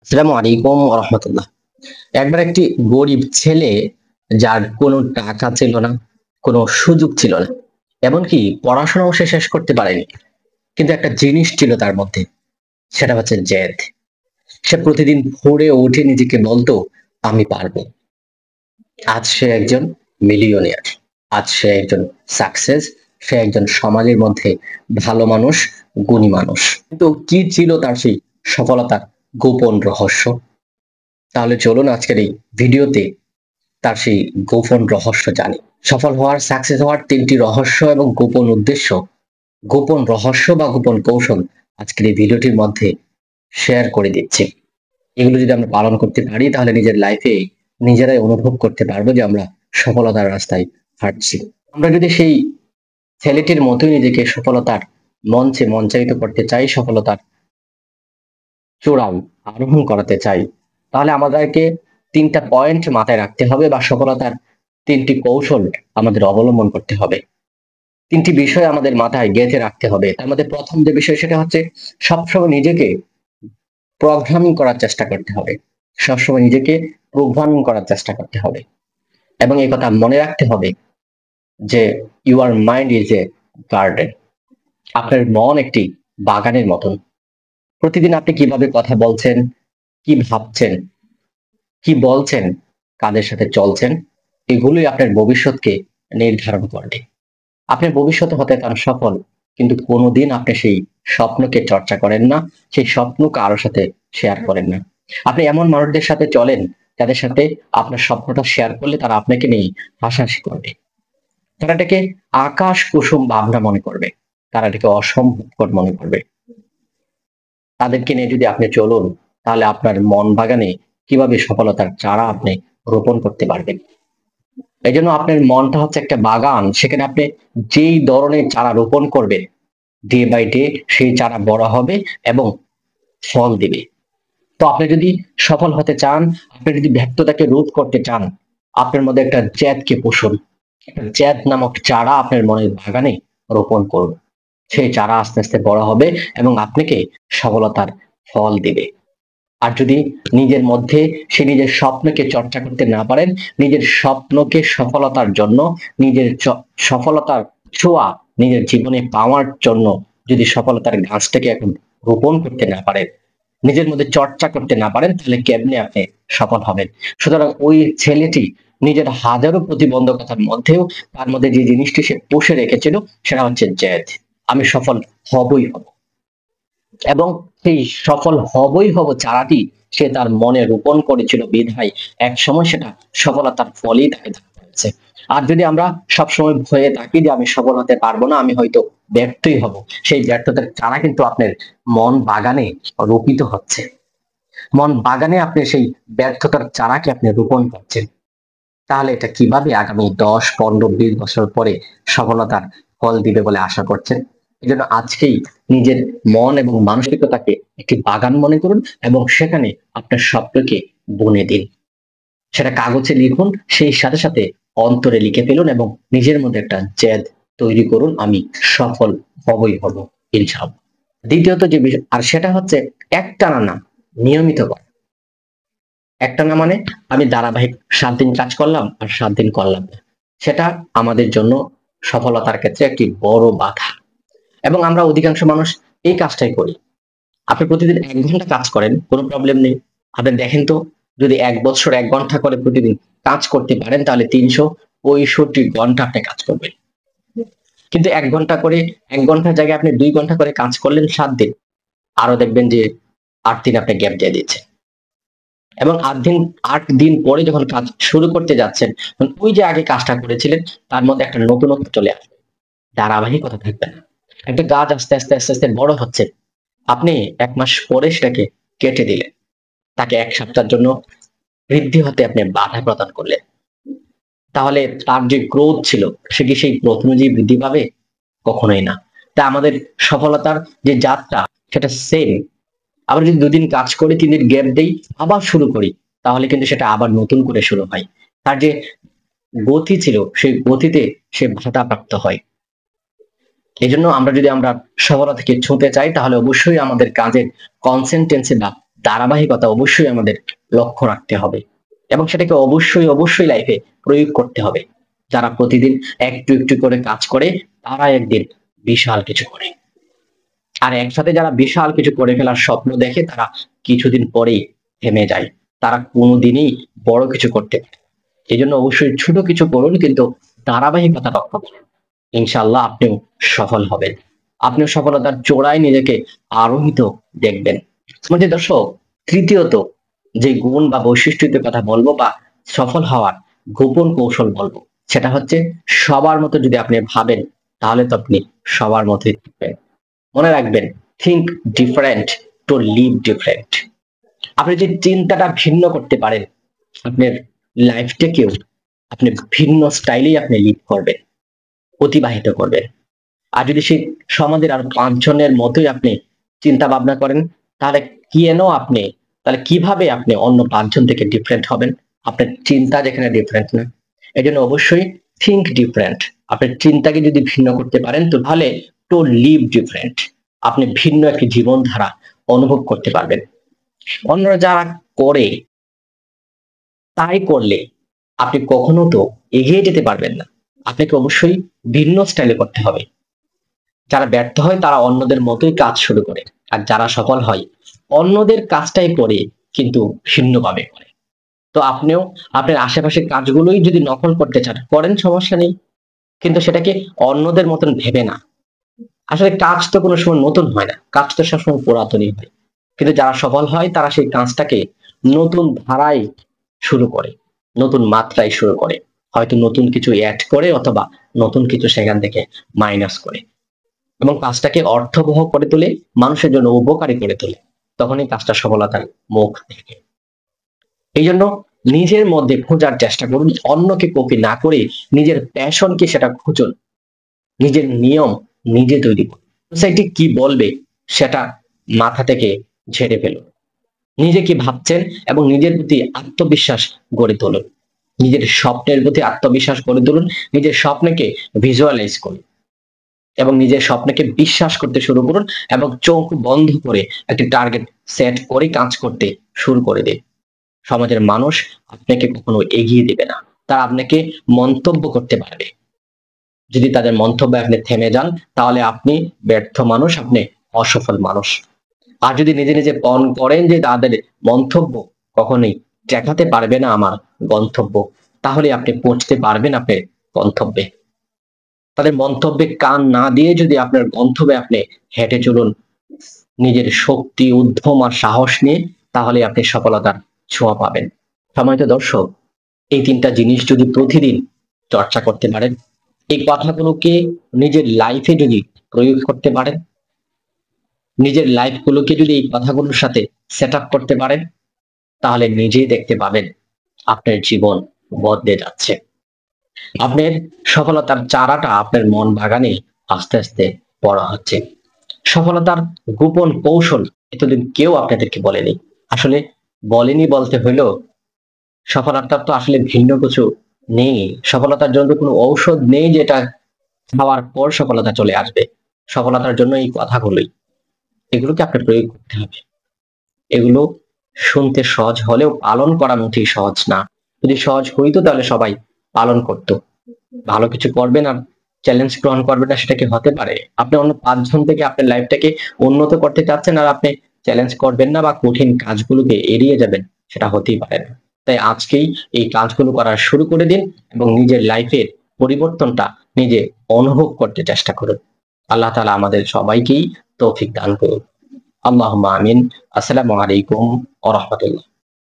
আসসালামু আলাইকুম রহমতুল্লাহ। একবার একটি গরিব ছেলে, যার কোনো টাকা ছিল না, কোনো সুযোগ ছিল না, এমনকি পড়াশোনাও সে শেষ করতে পারেনি, কিন্তু একটা জিনিস ছিল তার মধ্যে, সেটা হচ্ছে জেদ। সে প্রতিদিন ভোরে উঠে নিজেকে বলতো, আমি পারবো। আজ সে একজন মিলিয়নিয়ার, আজ সে একজন সাকসেস, সে একজন সমাজের মধ্যে ভালো মানুষ, গুণী মানুষ। কিন্তু কি ছিল তার সেই সফলতার গোপন রহস্য? তাহলে চলুন আজকের এই ভিডিওতে তার সেই গোপন রহস্য জানি। সফল হওয়ার, সাকসেস হওয়ার তিনটি রহস্য এবং গোপন উদ্দেশ্য, গোপন রহস্য বা গোপন কৌশল আজকের এই ভিডিওটির মধ্যে শেয়ার করে দিচ্ছি। এগুলো যদি আমরা পালন করতে পারি তাহলে নিজের লাইফে নিজেরাই অনুভব করতে পারবো যে আমরা সফলতার রাস্তায় হাঁটছি। আমরা যদি সেই ছেলেটির মতোই নিজেকে সফলতার মঞ্চে মঞ্চায়িত করতে চাই, সফলতার চূড়ায় আরোহণ করাতে চাই, তাহলে আমাদেরকে তিনটা পয়েন্ট মাথায় রাখতে হবে বা সফলতার তিনটি কৌশল আমাদের অবলম্বন করতে হবে। তিনটি বিষয় আমাদের মাথায় গেঁথে রাখতে হবে। তার মধ্যে প্রথম যে বিষয় সেটা হচ্ছে সবসময় নিজেকে প্রোগ্রামিং করার চেষ্টা করতে হবে। সবসময় নিজেকে প্রোগ্রামিং করার চেষ্টা করতে হবে এবং এই কথা মনে রাখতে হবে যে your mind is a garden. আপনার মন একটি বাগানের মতন। প্রতিদিন আপনি কিভাবে কথা বলছেন, কি ভাবছেন, কি বলছেন, কাদের সাথে চলছেন, এগুলোই আপনার ভবিষ্যৎকে নির্ধারণ করবে। আপনি ভবিষ্যতে হতে চান সফল, কিন্তু কোনোদিন আপনি সেই স্বপ্নকে চর্চা করেন না, সেই স্বপ্ন কারোর সাথে শেয়ার করেন না। আপনি এমন মানুষদের সাথে চলেন যাদের সাথে আপনার স্বপ্নটা শেয়ার করলে তারা আপনাকে নিয়ে হাসাহাসি করবে। তারা এটাকে আকাশ কুসুম ভাবনা মনে করবে, তারা এটাকে অসম্ভবকর মনে করবে। তাদেরকে নিয়ে যদি আপনি চলুন, তাহলে আপনার মন বাগানে কিভাবে সফলতার চারা আপনি রোপণ করতে পারবেন। এই জন্য আপনার মনটা হচ্ছে একটা বাগান, সেখানে আপনি যেই ধরনের চারা রোপণ করবেন, ডে বাই ডে সেই চারা বড় হবে এবং ফল দিবে। তো আপনি যদি সফল হতে চান, আপনি যদি ব্যর্থতাকে রোধ করতে চান, আপনার মধ্যে একটা জেদকে পোষণ, একটা জেদ নামক চারা আপনার মনের বাগানে রোপণ করুন। সেই চারা আস্তে আস্তে বড় হবে এবং আপনাকে সফলতার ফল দিবে। আর যদি নিজের মধ্যে সে নিজের স্বপ্নকে চর্চা করতে না পারেন, নিজের স্বপ্নকে সফলতার জন্য, নিজের সফলতার ছোঁয়া নিজের জীবনে পাওয়ার জন্য যদি সফলতার গাছটাকে এখন রোপণ করতে না পারেন, নিজের মধ্যে চর্চা করতে না পারেন, তাহলে কেমনে আপনি সফল হবেন? সুতরাং ওই ছেলেটি নিজের হাজারো প্রতিবন্ধকতার মধ্যেও তার মধ্যে যে জিনিসটি সে পুষে রেখেছিল সেটা হচ্ছে জেদ। আমি সফল হবই হব। এবং সেই সফল হবই হব চারাটি সে তার মনে রোপণ করেছিল বিধায় এক সময় সেটা সফলতার ফলই তাকে দান করেছে। আর যদি আমরা সবসময় ভয়ে থাকি যে আমি সফল হতে পারবো না, আমি হয়তো ব্যর্থই হব, সেই ব্যর্থতার চারা কিন্তু আপনার মন বাগানে রোপিত হচ্ছে। মন বাগানে আপনি সেই ব্যর্থতার চারাকে আপনি রোপণ করছেন। তাহলে এটা কিভাবে আগামী 10, 15, 20 বছর পরে সফলতার ফল দিবে বলে আশা করছেন? এই জন্য আজকেই নিজের মন এবং মানসিকতাকে একটি বাগান মনে করুন এবং সেখানে আপনার স্বপ্নকে বুনে দিন। সেটা কাগজে লিখুন, সেই সাথে সাথে অন্তরে লিখে ফেলুন এবং নিজের মধ্যে একটা জেদ তৈরি করুন, আমি সফল হবই হব ইনশাআল্লাহ। দ্বিতীয়ত যে বিষয়, আর সেটা হচ্ছে একটানা না, নিয়মিত করা। একটানা মানে আমি ধারাবাহিক 7 দিন কাজ করলাম আর 7 দিন করলাম না, সেটা আমাদের জন্য সফলতার ক্ষেত্রে একটি বড় বাধা। এবং আমরা অধিকাংশ মানুষ এই কাজটাই করি। আপনি প্রতিদিন 1 ঘন্টা কাজ করেন, কোনো প্রবলেম নেই। আপনি দেখেন তো, যদি 1 বছর 1 ঘন্টা করে প্রতিদিন কাজ করতে পারেন তাহলে 365 ঘন্টা আপনি কাজ করবেন। কিন্তু 1 ঘন্টা করে, 1 ঘন্টার জায়গায় আপনি 2 ঘন্টা করে কাজ করলেন 7 দিন, আরো দেখবেন যে 8 দিন আপনি গ্যাপ দিয়ে দিচ্ছেন। এবং 8 দিন পরে যখন কাজ শুরু করতে যাচ্ছেন, তখন ওই যে আগে কাজটা করেছিলেন তার মধ্যে একটা নতুনত্ব চলে আসবে, ধারাবাহিকতা থাকবে না। একটা গাছ আস্তে আস্তে আস্তে আস্তে বড় হচ্ছে, আপনি 1 মাস পরে সেটাকে কেটে দিলেন, তাকে 1 সপ্তাহের জন্য বৃদ্ধি হতে আপনি বাধা প্রদান করলেন, তাহলে তার যে গ্রোথ ছিল সে কি সেই গ্রোথ অনুযায়ী বৃদ্ধি পাবে? কখনোই না। তা আমাদের সফলতার যে যাত্রা সেটা সেম। আমরা যদি 2 দিন কাজ করি, 3 দিন গ্যাপ দেই, আবার শুরু করি, তাহলে কিন্তু সেটা আবার নতুন করে শুরু হয়। তার যে গতি ছিল সেই গতিতে সে বাধাপ্রাপ্ত হয়। এজন্য আমরা যদি সফলতাকে ছুঁতে চাই তাহলে অবশ্যই আমাদের কাজের কনসিস্টেন্সি বা ধারাবাহিকতা অবশ্যই আমাদের লক্ষ্য রাখতে হবে এবং সেটাকে অবশ্যই লাইফে প্রয়োগ করতে হবে। যারা প্রতিদিন একটু একটু করে কাজ করে তারা একদিন বিশাল কিছু করে, আর একসাথে যারা বিশাল কিছু করে ফেলার স্বপ্ন দেখে তারা কিছুদিন পরেই থেমে যায়, তারা কোনোদিনই বড় কিছু করতে পারে না। এই জন্য অবশ্যই ছোট কিছু করুন, কিন্তু ধারাবাহিকতা রক্ষা করুন। ইনশাআল্লাহ আপনিও সফল হবেন, আপনিও সফলতার চূড়ায় নিজেকে আরোহিত দেখবেন। আমাদের দর্শক, তৃতীয়ত যে গুণ বা বৈশিষ্ট্যের কথা বলবো বা সফল হওয়ার গোপন কৌশল বলবো, সেটা হচ্ছে সবার মতো যদি আপনি ভাবেন তাহলে তো আপনি সবার মতোই থাকবেন। মনে রাখবেন, think different to live different. আপনি যে চিন্তাটা ভিন্ন করতে পারেন, আপনার লাইফটাকেও আপনি ভিন্ন স্টাইলেই আপনি লিড করবেন, অতিবাহিত করবেন। আর যদি সেই সমাজের আর পাঁচজনের মতোই আপনি চিন্তা ভাবনা করেন, তাহলে তাহলে কিভাবে আপনি অন্য পাঁচজন থেকে ডিফারেন্ট হবেন? আপনার চিন্তা যেখানে ডিফারেন্ট না, এই জন্য অবশ্যই থিঙ্ক ডিফারেন্ট। আপনার চিন্তাকে যদি ভিন্ন করতে পারেন তো তাহলে টু লিভ ডিফারেন্ট, আপনি ভিন্ন একটি জীবনধারা অনুভব করতে পারবেন। অন্যরা যারা করে তাই করলে আপনি কখনো তো এগিয়ে যেতে পারবেন না, আপনাকে অবশ্যই ভিন্ন স্টাইলে করতে হবে। যারা ব্যর্থ হয় তারা অন্যদের মতোই কাজ শুরু করে, আর যারা সফল হয় অন্যদের কাজটাই করে কিন্তু ভিন্নভাবে করে। তো আপনিও আপনার আশেপাশের কাজগুলোই যদি নকল করতে চান করেন, সমস্যা নেই, কিন্তু সেটাকে অন্যদের মতন ভেবে না। আসলে কাজ তো কোনো সময় নতুন হয় না, কাজ তো সবসময় পুরাতনই হয়। কিন্তু যারা সফল হয় তারা সেই কাজটাকে নতুন ধারায় শুরু করে, নতুন মাত্রায় শুরু করে, হয়তো নতুন কিছু অ্যাড করে অথবা নতুন কিছু সেখান থেকে মাইনাস করে, এবং কাজটাকে অর্থবহ করে তোলে, মানুষের জন্য উপকারী করে তোলে। তখনই কাজটা সফলতার মুখ দেখে। এই জন্য নিজের মধ্যে খোঁজার চেষ্টা করুন, অন্যকে কপি না করে নিজের প্যাশনকে সেটা খুঁজুন, নিজের নিয়ম নিজে তৈরি করুন। সোসাইটি কি বলবে সেটা মাথা থেকে ঝেড়ে ফেলুন, নিজে কি ভাবছেন এবং নিজের প্রতি আত্মবিশ্বাস গড়ে তুলুন, নিজের স্বপ্নের প্রতি আত্মবিশ্বাস গড়ে তুলুন, নিজের স্বপ্নকে ভিজুয়ালাইজ করুন এবং নিজের স্বপ্নকে বিশ্বাস করতে শুরু করুন, এবং চোখ বন্ধ করে একটি টার্গেট সেট করে কাজ করতে শুরু করে দিন। সমাজের মানুষ আপনাকে কখনো এগিয়ে দিবে না, তারা আপনাকে মন্তব্য করতে পারবে। যদি তাদের মন্তব্যে আপনি থেমে যান তাহলে আপনি ব্যর্থ মানুষ, আপনি অসফল মানুষ। আর যদি নিজে নিজে পণ করেন যে তাদের মন্তব্য কখনোই ঠেকাতে পারবে না আমার গন্তব্য, তাহলে আপনি পৌঁছতে পারবেন আপনার গন্তব্যে। তাদের মন্তব্যে কান না দিয়ে যদি আপনার গন্তব্যে আপনি হেঁটে চলুন নিজের শক্তি, উদ্যম আর সাহস নিয়ে, তাহলে আপনি সফলতার ছোঁয়া পাবেন। সম্মানিত দর্শক, এই তিনটা জিনিস যদি প্রতিদিন চর্চা করতে পারেন, এই কথাগুলোকে নিজের লাইফে যদি প্রয়োগ করতে পারেন, নিজের লাইফগুলোকে যদি এই কথাগুলোর সাথে সেট আপ করতে পারেন, তাহলে নিজেই দেখতে পাবেন আপনার জীবন বদলে যাচ্ছে। আপনার সফলতার চারাটা আপনার মন বাগানে আস্তে আস্তে বড় হচ্ছে। সফলতার গোপন কৌশল এতদিন কেউ আপনাদেরকে বলেনি। আসলে বলেনি বলতে হইলেও সফলতার তো আসলে ভিন্ন কিছু নেই। সফলতার জন্য কোনো ঔষধ নেই যেটা খাওয়ার পর সফলতা চলে আসবে। সফলতার জন্য এই কথাগুলোই, এগুলোকে আপনার প্রয়োগ করতে হবে। এগুলো শুনতে সহজ হলেও পালন করা মোটেই সহজ না। যদি সহজ হইতো তাহলে সবাই পালন করত। ভালো কিছু করবেন আর চ্যালেঞ্জ গ্রহণ করবেন না, সেটা কি হতে পারে? আপনি অন্য পাঁচজন থেকে আপনার লাইফটাকে উন্নত করতে চাচ্ছেন আর আপনি চ্যালেঞ্জ করবেন না বা কঠিন কাজগুলোকে এড়িয়ে যাবেন, সেটা হতেই পারে না। তাই আজকেই এই কাজগুলো করা শুরু করে দিন এবং নিজের লাইফের পরিবর্তনটা নিজে অনুভব করতে চেষ্টা করুন। আল্লাহ তাআলা আমাদের সবাইকেই তৌফিক দান করুন। আল্লাহুম্মা আমিন। আসসালামু আলাইকুম ওয়া রাহমাতুল্লাহ।